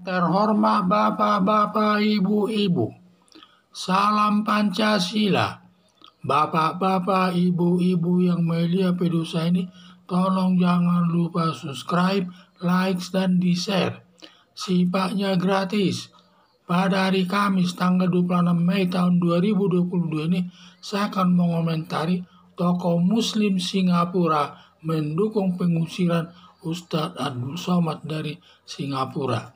Terhormat Bapak-Bapak, Ibu-Ibu, salam Pancasila. Bapak-bapak, Ibu-Ibu yang mulia pedosa ini, tolong jangan lupa subscribe, like, dan di-share. Sifatnya gratis. Pada hari Kamis tanggal 26 Mei tahun 2022 ini, saya akan mengomentari tokoh Muslim Singapura mendukung pengusiran Ustadz Abdul Somad dari Singapura.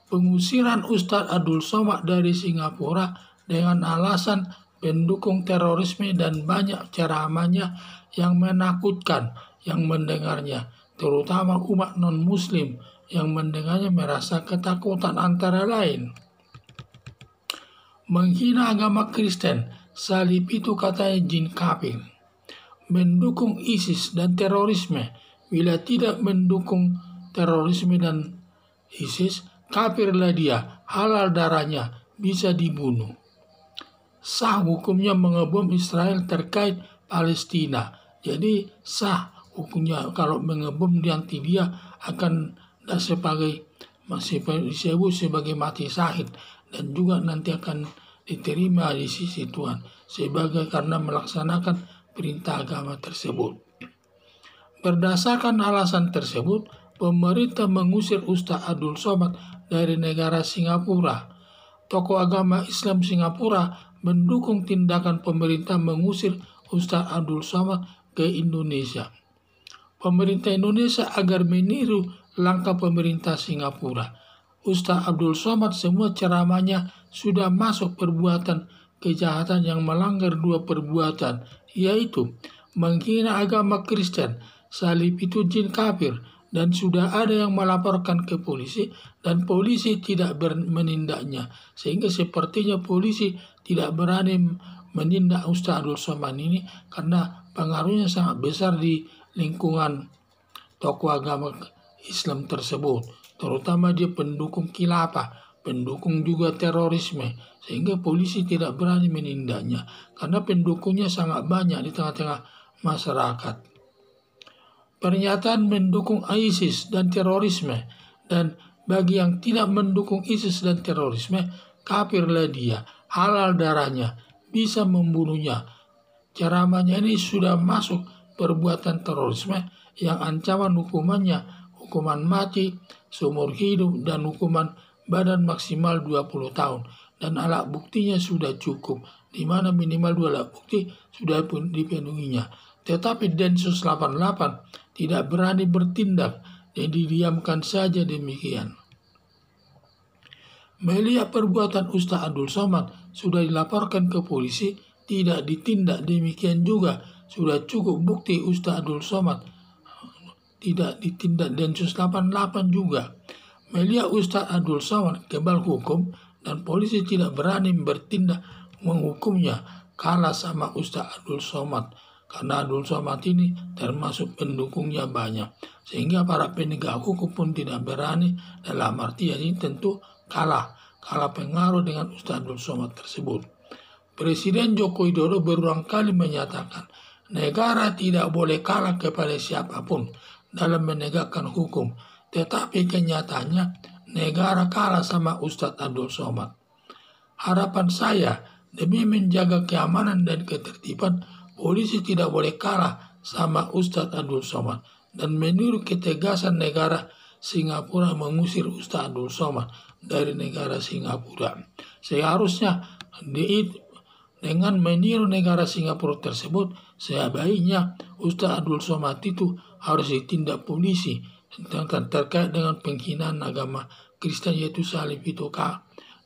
Pengusiran Ustadz Abdul Somad dari Singapura dengan alasan pendukung terorisme dan banyak ceramahnya yang menakutkan yang mendengarnya, terutama umat non-muslim yang mendengarnya merasa ketakutan antara lain. Menghina agama Kristen, salib itu katanya jin kafir. Mendukung ISIS dan terorisme, bila tidak mendukung terorisme dan ISIS, kafirlah dia, halal darahnya, bisa dibunuh. Sah hukumnya mengebom Israel terkait Palestina. Jadi sah hukumnya kalau mengebom nanti dia akan masih disebut sebagai mati syahid dan juga nanti akan diterima di sisi Tuhan sebagai karena melaksanakan perintah agama tersebut. Berdasarkan alasan tersebut, pemerintah mengusir Ustadz Abdul Somad dari negara Singapura. Tokoh agama Islam Singapura mendukung tindakan pemerintah mengusir Ustadz Abdul Somad ke Indonesia. Pemerintah Indonesia agar meniru langkah pemerintah Singapura. Ustadz Abdul Somad semua ceramahnya sudah masuk perbuatan kejahatan yang melanggar dua perbuatan, yaitu menghina agama Kristen, salib itu jin kafir, dan sudah ada yang melaporkan ke polisi dan polisi tidak menindaknya, sehingga sepertinya polisi tidak berani menindak Ustadz Abdul Somad ini karena pengaruhnya sangat besar di lingkungan tokoh agama Islam tersebut, terutama dia pendukung khilafah, pendukung juga terorisme, sehingga polisi tidak berani menindaknya karena pendukungnya sangat banyak di tengah-tengah masyarakat. Pernyataan mendukung ISIS dan terorisme, dan bagi yang tidak mendukung ISIS dan terorisme, kafirlah dia, halal darahnya, bisa membunuhnya. Ceramahnya ini sudah masuk perbuatan terorisme yang ancaman hukumannya hukuman mati, seumur hidup, dan hukuman badan maksimal 20 tahun. Dan alat buktinya sudah cukup, di mana minimal 2 alat bukti sudah pun dipenuhinya. Tetapi Densus 88 tidak berani bertindak dan didiamkan saja demikian. Melihat perbuatan Ustadz Abdul Somad sudah dilaporkan ke polisi, tidak ditindak demikian juga. Sudah cukup bukti Ustadz Abdul Somad tidak ditindak Densus 88 juga. Melihat Ustadz Abdul Somad kebal hukum dan polisi tidak berani bertindak menghukumnya, kalah sama Ustadz Abdul Somad. Karena Abdul Somad ini termasuk pendukungnya banyak, sehingga para penegak hukum pun tidak berani, dalam artian ini tentu kalah pengaruh dengan Ustadz Abdul Somad tersebut. Presiden Joko Widodo berulang kali menyatakan negara tidak boleh kalah kepada siapapun dalam menegakkan hukum, tetapi kenyataannya negara kalah sama Ustadz Abdul Somad. Harapan saya, demi menjaga keamanan dan ketertiban, polisi tidak boleh kalah sama Ustadz Abdul Somad dan meniru ketegasan negara Singapura mengusir Ustadz Abdul Somad dari negara Singapura. Seharusnya dengan meniru negara Singapura tersebut, sebaiknya Ustadz Abdul Somad itu harus ditindak polisi terkait dengan penghinaan agama Kristen, yaitu salib itu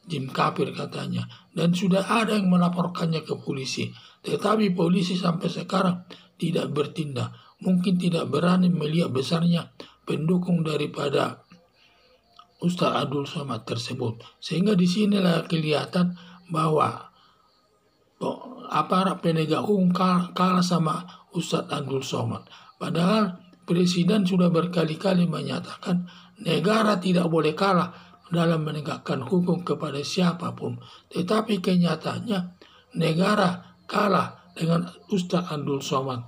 jin kafir katanya, dan sudah ada yang melaporkannya ke polisi. Tetapi polisi sampai sekarang tidak bertindak, mungkin tidak berani melihat besarnya pendukung daripada Ustadz Abdul Somad tersebut. Sehingga disinilah kelihatan bahwa aparat penegak hukum kalah sama Ustadz Abdul Somad. Padahal Presiden sudah berkali-kali menyatakan negara tidak boleh kalah dalam menegakkan hukum kepada siapapun. Tetapi kenyataannya negara kalah dengan Ustadz Abdul Somad,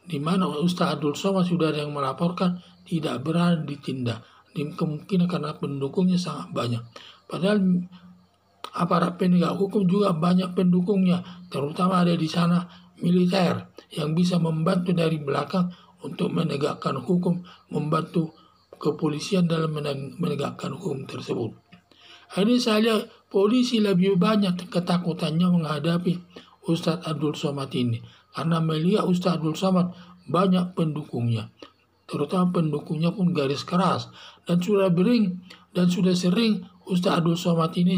di mana Ustadz Abdul Somad sudah ada yang melaporkan tidak berani ditindak. kemungkinan karena pendukungnya sangat banyak. Padahal aparat penegak hukum juga banyak pendukungnya, terutama ada di sana militer yang bisa membantu dari belakang untuk menegakkan hukum, membantu kepolisian dalam menegakkan hukum tersebut. Ini saya lihat polisi lebih banyak ketakutannya menghadapi Ustadz Abdul Somad ini, karena melihat Ustadz Abdul Somad banyak pendukungnya, terutama pendukungnya pun garis keras, dan sudah sering Ustadz Abdul Somad ini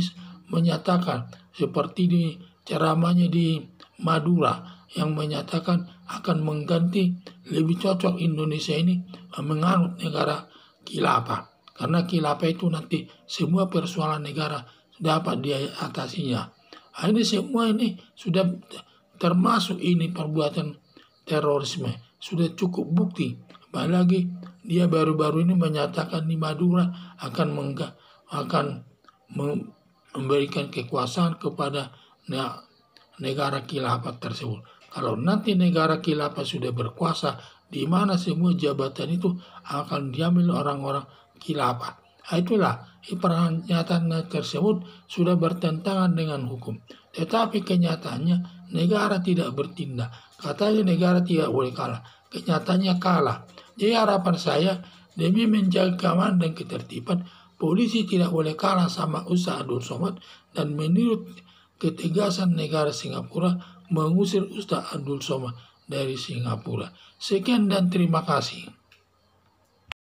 menyatakan seperti di ceramahnya di Madura yang menyatakan akan mengganti, lebih cocok Indonesia ini menganut negara khilafah, karena khilafah itu nanti semua persoalan negara dapat diatasinya. Ini semua ini sudah termasuk ini perbuatan terorisme, sudah cukup bukti. Apalagi dia baru-baru ini menyatakan di Madura akan memberikan kekuasaan kepada negara khilafah tersebut. Kalau nanti negara khilafah sudah berkuasa, di mana semua jabatan itu akan diambil orang-orang khilafah. Itulah pernyataan tersebut sudah bertentangan dengan hukum. Tetapi kenyataannya negara tidak bertindak. Katanya negara tidak boleh kalah. Kenyataannya kalah. Jadi harapan saya, demi menjaga keamanan dan ketertiban, polisi tidak boleh kalah sama Ustadz Abdul Somad, dan menurut ketegasan negara Singapura mengusir Ustadz Abdul Somad dari Singapura. Sekian dan terima kasih.